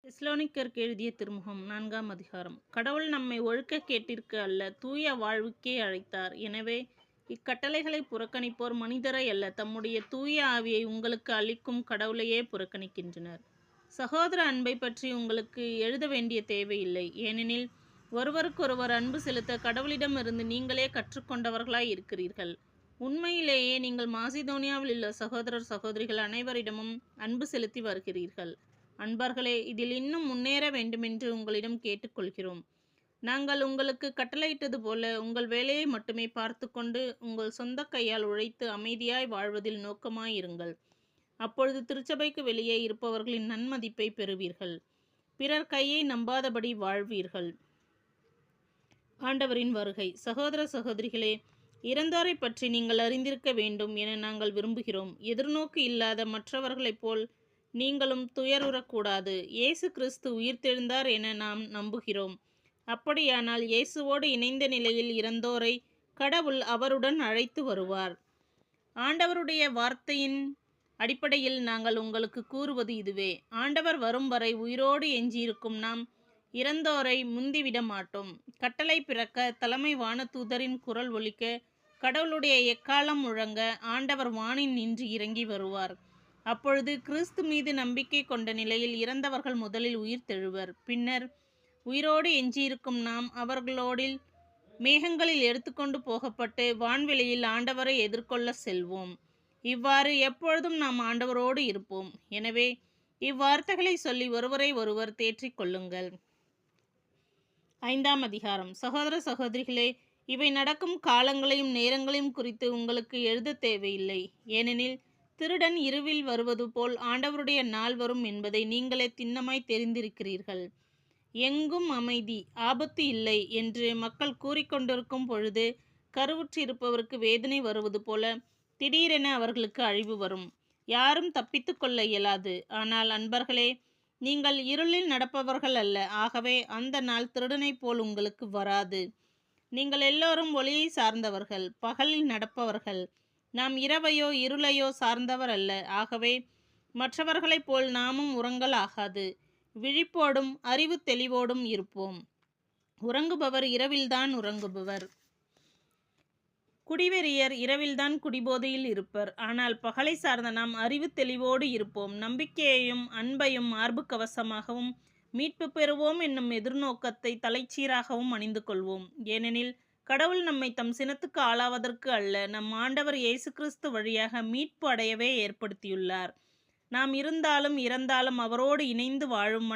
தெசலோனிக்கருக்கு எழுதிய திருமுகம் 4ஆம் அதிகாரம். கடவுள் நம்மை ஒழுக்கக் கேட்டிற்கு அல்ல, தூய வாழ்வுக்கே அழைத்தார். எனவே இக்கட்டளைகளை புறக்கணிப்போர் மனிதரை அல்ல, தம்முடைய தூய ஆவியை உங்களுக்கு அளிக்கும் கடவுளையே புறக்கணிக்கின்றனர். சகோதர அன்பை பற்றி உங்களுக்கு எழுத வேண்டிய தேவையில்லை. ஏனெனில் ஒருவருக்கொருவர் அன்பு செலுத்த கடவுளிடமிருந்து நீங்களே கற்றுக்கொண்டவர்களாய் இருக்கிறீர்கள். உண்மையிலேயே நீங்கள் மாசிதோனியாவில் உள்ள சகோதரர் சகோதரிகள் அனைவரிடமும் அன்பு செலுத்தி வருகிறீர்கள். அன்பர்களே, இதில் இன்னும் முன்னேற வேண்டுமென்று உங்களிடம் கேட்டுக்கொள்கிறோம். நாங்கள் உங்களுக்கு கட்டளையிட்டது போல உங்கள் வேலையை மட்டுமே பார்த்து கொண்டு உங்கள் சொந்த கையால் உழைத்து அமைதியாய் வாழ்வதில் நோக்கமாயிருங்கள். அப்பொழுது திருச்சபைக்கு வெளியே இருப்பவர்களின் நன்மதிப்பை பெறுவீர்கள். பிறர் கையை நம்பாதபடி வாழ்வீர்கள். ஆண்டவரின் வருகை. சகோதர சகோதரிகளே, இறந்தோரை பற்றி நீங்கள் அறிந்திருக்க வேண்டும் என நாங்கள் விரும்புகிறோம். எதிர்நோக்கு இல்லாத மற்றவர்களைப் போல் நீங்களும் துயருறக்கூடாது. இயேசு கிறிஸ்து உயிர்த்தெழுந்தார் என நாம் நம்புகிறோம். அப்படியானால் இயேசுவோடு இணைந்த நிலையில் இறந்தோரை கடவுள் அவருடன் அழைத்து வருவார். ஆண்டவருடைய வார்த்தையின் அடிப்படையில் நாங்கள் உங்களுக்கு கூறுவது இதுவே: ஆண்டவர் வரும் வரை உயிரோடு எஞ்சியிருக்கும் நாம் இறந்தோரை முந்திவிட மாட்டோம். கட்டளை பிறக்க, தலைமை வானதூதரின் குரல் ஒலிக்க, கடவுளுடைய எக்காலம் முழங்க, ஆண்டவர் வானில் நின்று இறங்கி வருவார். அப்பொழுது கிறிஸ்து மீது நம்பிக்கை கொண்ட நிலையில் இறந்தவர்கள் முதலில் உயிர் தெழுவர். பின்னர் உயிரோடு எஞ்சியிருக்கும் நாம் அவர்களோடில் மேகங்களில் எடுத்துக்கொண்டு போகப்பட்டு வான்வெளியில் ஆண்டவரை எதிர்கொள்ள செல்வோம். இவ்வாறு எப்பொழுதும் நாம் ஆண்டவரோடு இருப்போம். எனவே இவ்வார்த்தைகளை சொல்லி ஒருவரை ஒருவர் தேற்றிக் கொள்ளுங்கள். 5ஆம் அதிகாரம். சகோதர சகோதரிகளே, இவை நடக்கும் காலங்களையும் நேரங்களையும் குறித்து உங்களுக்கு எழுத தேவையில்லை. ஏனெனில் திருடன் இருவில் வருவது போல் ஆண்டவருடைய நாள் வரும் என்பதை நீங்களே திண்ணமாய் தெரிந்திருக்கிறீர்கள். எங்கும் அமைதி, ஆபத்து இல்லை என்று மக்கள் கூறிக்கொண்டிருக்கும் பொழுது கருவுற்றிருப்பவருக்கு வேதனை வருவது போல திடீரென அவர்களுக்கு அழிவு வரும். யாரும் தப்பித்து கொள்ள இயலாது. ஆனால் அன்பர்களே, நீங்கள் இருளில் நடப்பவர்கள் அல்ல. ஆகவே அந்த நாள் திருடனைப் போல் உங்களுக்கு வராது. நீங்கள் எல்லோரும் ஒளியை சார்ந்தவர்கள், பகலில் நடப்பவர்கள். நாம் இரவையோ இருளையோ சார்ந்தவர் அல்ல. ஆகவே மற்றவர்களைப் போல் நாமும் உறங்கலாகாது. விழிப்போடும் அறிவு தெளிவோடும் இருப்போம். உறங்குபவர் இரவில்தான் உறங்குபவர். குடிவெறியர் இரவில்தான் குடிபோதையில் இருப்பர். ஆனால் பகலை சார்ந்த நாம் அறிவு தெளிவோடு இருப்போம். நம்பிக்கையையும் அன்பையும் மார்பு கவசமாகவும் மீட்பு பெறுவோம் என்னும் எதிர்நோக்கத்தை தலைச்சீராகவும் அணிந்து கொள்வோம். ஏனெனில் கடவுள் நம்மை தம் சினத்துக்கு ஆளாவதற்கு அல்ல, நம் ஆண்டவர் இயேசு கிறிஸ்து வழியாக மீட்பு அடையவே ஏற்படுத்தியுள்ளார். நாம் இருந்தாலும் இறந்தாலும் அவரோடு இணைந்து வாழும்